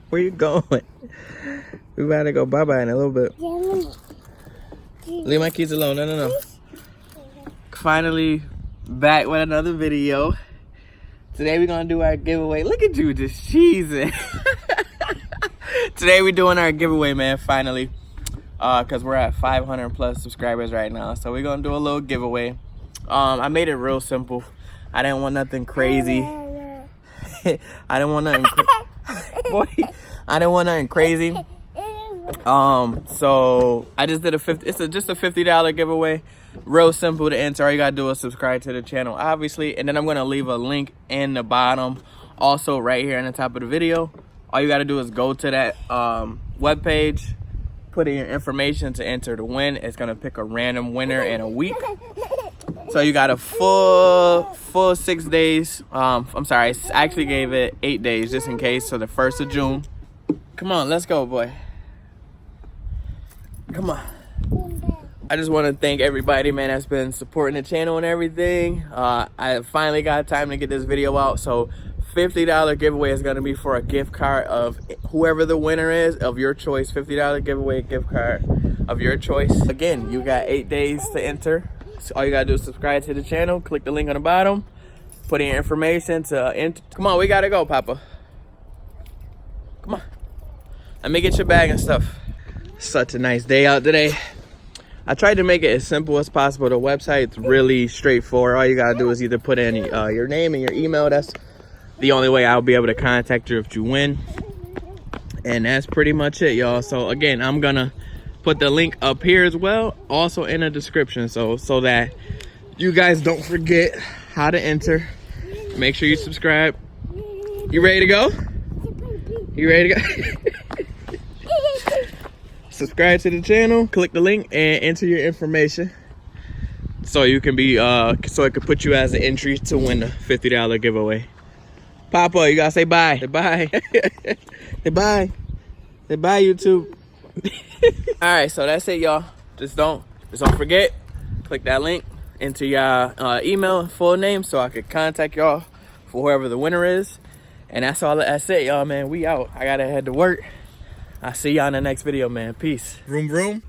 Where you going? We about to go bye-bye in a little bit. Leave my keys alone. No. Finally back with another video. Today we're gonna do our giveaway. Look at you just cheesing. Today we're doing our giveaway, man, finally. Cause we're at 500 plus subscribers right now. So we're gonna do a little giveaway. I made it real simple. I didn't want nothing crazy. I didn't want nothing boy, I didn't want nothing crazy. So I just did just a $50 giveaway. Real simple to enter. All you gotta do is subscribe to the channel, obviously, and then I'm gonna leave a link in the bottom, also right here in the top of the video. All you gotta do is go to that web page, put in your information to enter to win. It's gonna pick a random winner in a week. So you got a full 6 days. I'm sorry, I actually gave it 8 days just in case. So the 1st of June. Come on, let's go, boy. Come on. I just want to thank everybody, man, that's been supporting the channel and everything. I finally got time to get this video out. So $50 giveaway is going to be for a gift card of whoever the winner is of your choice. $50 giveaway gift card of your choice. Again, you got 8 days to enter. So all you got to do is subscribe to the channel. Click the link on the bottom. Put in your information to enter. Come on, we got to go, Papa. Come on. Let me get your bag and stuff. Such a nice day out today. I tried to make it as simple as possible. The website's really straightforward. All you gotta do is either put in your name and your email. That's the only way I'll be able to contact you if you win. And that's pretty much it, y'all. So again, I'm gonna put the link up here as well, also in the description, so that you guys don't forget how to enter. Make sure you subscribe. You ready to go? You ready to go? Subscribe to the channel, click the link, and enter your information so you can be so it could put you as an entry to win the $50 giveaway. Papa, you gotta say bye. Say bye. Say bye. Say bye, YouTube. All right, so that's it, y'all. Just don't forget, click that link, enter your email and full name so I could contact y'all for whoever the winner is. And that's all. That's it, y'all, man. We out. I gotta head to work. I'll see y'all in the next video, man. Peace. Vroom, vroom.